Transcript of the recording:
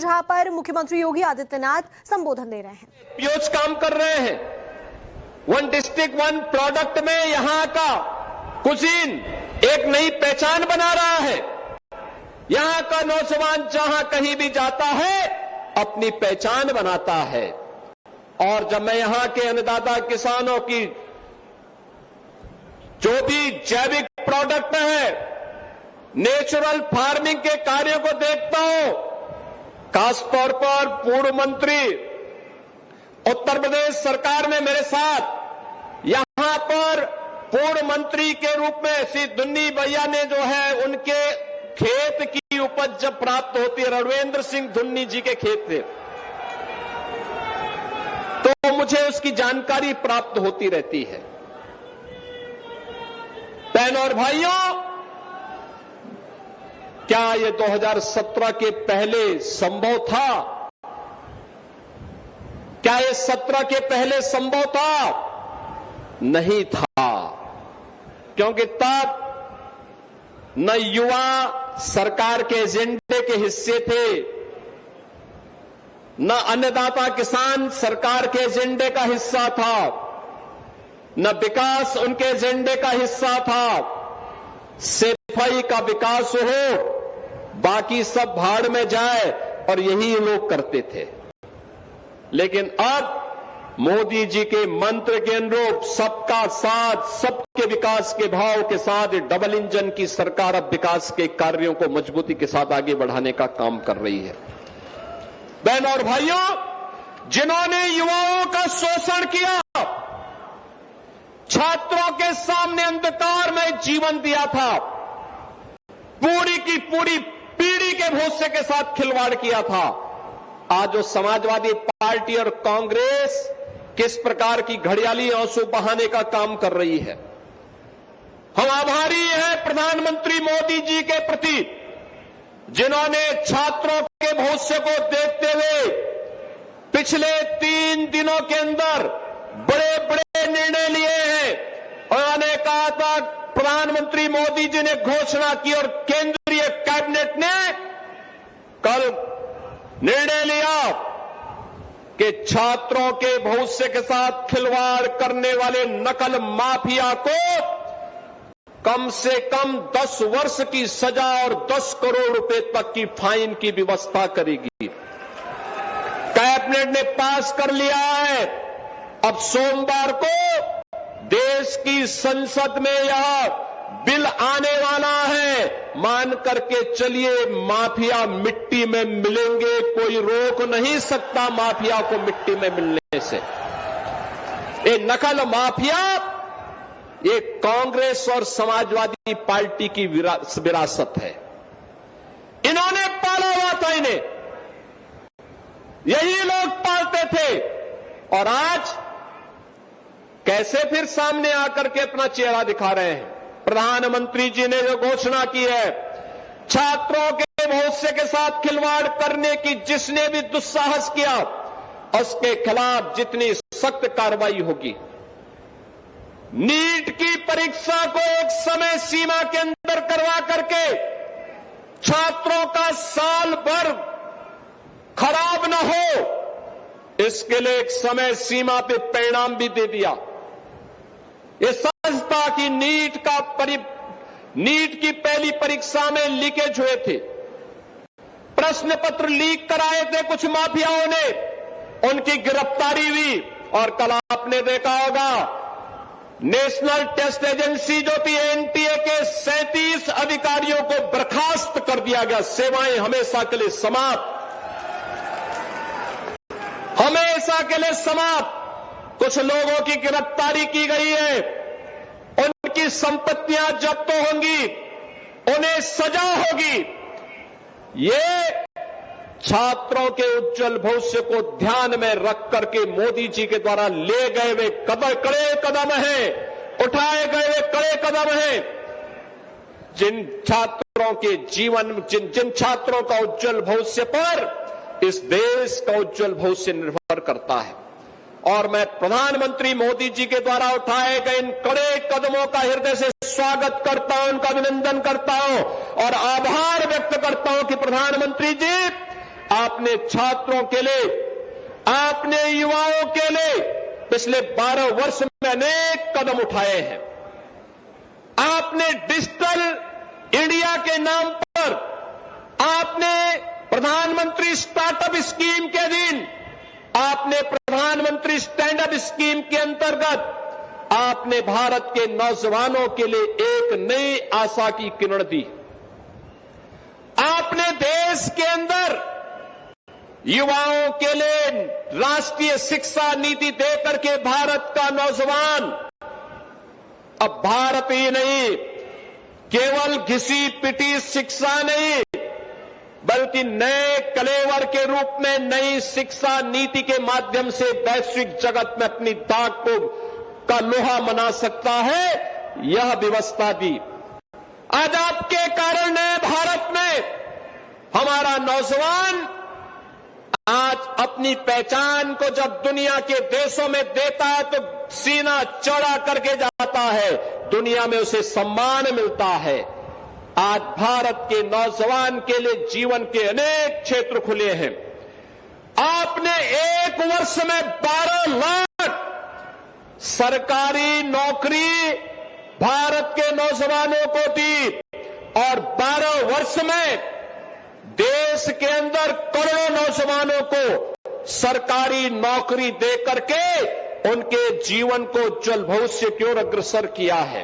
जहां पर मुख्यमंत्री योगी आदित्यनाथ संबोधन दे रहे हैं। पीयूष काम कर रहे हैं। वन डिस्ट्रिक्ट वन प्रोडक्ट में यहां का कुजीन एक नई पहचान बना रहा है। यहां का नौजवान जहां कहीं भी जाता है अपनी पहचान बनाता है। और जब मैं यहां के अन्नदाता किसानों की जो भी जैविक प्रोडक्ट है, नेचुरल फार्मिंग के कार्यों को देखता हूं, खासतौर पर पूर्व मंत्री उत्तर प्रदेश सरकार ने मेरे साथ यहां पर पूर्व मंत्री के रूप में श्री दुन्नी भैया ने जो है उनके खेत की उपज जब प्राप्त होती है, रणवेंद्र सिंह दुन्नी जी के खेत से, तो मुझे उसकी जानकारी प्राप्त होती रहती है। बहनों और भाइयों, क्या ये 2017 के पहले संभव था? क्या ये 17 के पहले संभव था? नहीं था, क्योंकि तब न युवा सरकार के एजेंडे के हिस्से थे, न अन्नदाता किसान सरकार के एजेंडे का हिस्सा था, न विकास उनके एजेंडे का हिस्सा था। सिपाही का विकास हो, बाकी सब भाड़ में जाए, और यही लोग करते थे। लेकिन अब मोदी जी के मंत्र के अनुरूप सबका साथ, सबके विकास के भाव के साथ डबल इंजन की सरकार अब विकास के कार्यों को मजबूती के साथ आगे बढ़ाने का काम कर रही है। बहनों और भाइयों, जिन्होंने युवाओं का शोषण किया, छात्रों के सामने अंधकार में जीवन दिया था, पूरी की पूरी पीढ़ी के भविष्य के साथ खिलवाड़ किया था, आज जो समाजवादी पार्टी और कांग्रेस किस प्रकार की घड़ियाली आंसू बहाने का काम कर रही है। हम आभारी हैं प्रधानमंत्री मोदी जी के प्रति, जिन्होंने छात्रों के भविष्य को देखते हुए पिछले 3 दिनों के अंदर बड़े बड़े निर्णय लिए हैं। उन्होंने कहा था, प्रधानमंत्री मोदी जी ने घोषणा की और केंद्रीय कैबिनेट ने कल निर्णय लिया कि छात्रों के भविष्य के साथ खिलवाड़ करने वाले नकल माफिया को कम से कम 10 वर्ष की सजा और 10 करोड़ रुपए तक की फाइन की व्यवस्था करेगी। कैबिनेट ने पास कर लिया है। अब सोमवार को देश की संसद में यह बिल आने वाला है। मान करके चलिए, माफिया मिट्टी में मिलेंगे, कोई रोक नहीं सकता माफिया को मिट्टी में मिलने से। ये नकल माफिया, ये कांग्रेस और समाजवादी पार्टी की विरासत है। इन्होंने पाला हुआ था, इन्हें यही लोग पालते थे, और आज कैसे फिर सामने आकर के अपना चेहरा दिखा रहे हैं। प्रधानमंत्री जी ने जो घोषणा की है, छात्रों के भविष्य के साथ खिलवाड़ करने की जिसने भी दुस्साहस किया, उसके खिलाफ जितनी सख्त कार्रवाई होगी। नीट की परीक्षा को एक समय सीमा के अंदर करवा करके छात्रों का साल भर खराब न हो, इसके लिए एक समय सीमा पे परिणाम भी दे दिया। ये संस्था की नीट की पहली परीक्षा में लीकेज हुए थे, प्रश्न पत्र लीक कराए थे कुछ माफियाओं ने, उनकी गिरफ्तारी हुई। और कल आपने देखा होगा, नेशनल टेस्ट एजेंसी जो थी एनटीए के 37 अधिकारियों को बर्खास्त कर दिया गया। सेवाएं हमेशा के लिए समाप्त, हमेशा के लिए समाप्त। कुछ लोगों की गिरफ्तारी की गई है, उनकी संपत्तियां जब्त होंगी, उन्हें सजा होगी। ये छात्रों के उज्जवल भविष्य को ध्यान में रख करके मोदी जी के द्वारा ले गए वे कड़े कदम हैं, उठाए गए वे कड़े कदम हैं। जिन छात्रों के जीवन, जिन छात्रों का उज्जवल भविष्य पर इस देश का उज्जवल भविष्य निर्भर करता है। और मैं प्रधानमंत्री मोदी जी के द्वारा उठाए गए इन कड़े कदमों का हृदय से स्वागत करता हूं, उनका अभिनंदन करता हूं और आभार व्यक्त करता हूं कि प्रधानमंत्री जी आपने छात्रों के लिए, आपने युवाओं के लिए पिछले 12 वर्ष में अनेक कदम उठाए हैं। आपने डिजिटल इंडिया के नाम पर आपने प्रधानमंत्री स्टार्टअप स्कीम के अधीन, आपने प्रधानमंत्री स्टैंड अप स्कीम के अंतर्गत आपने भारत के नौजवानों के लिए एक नई आशा की किरण दी। आपने देश के अंदर युवाओं के लिए राष्ट्रीय शिक्षा नीति देकर के भारत का नौजवान अब भारत ही नहीं, केवल घिसी पिटी शिक्षा नहीं, बल्कि नए कलेवर के रूप में नई शिक्षा नीति के माध्यम से वैश्विक जगत में अपनी दाग का लोहा मना सकता है, यह व्यवस्था दी। आज आपके कारण नए भारत में हमारा नौजवान आज अपनी पहचान को जब दुनिया के देशों में देता है तो सीना चौड़ा करके जाता है, दुनिया में उसे सम्मान मिलता है। आज भारत के नौजवान के लिए जीवन के अनेक क्षेत्र खुले हैं। आपने एक वर्ष में 12 लाख सरकारी नौकरी भारत के नौजवानों को दी और 12 वर्ष में देश के अंदर करोड़ों नौजवानों को सरकारी नौकरी देकर के उनके जीवन को उज्जवल भविष्य की ओर अग्रसर किया है।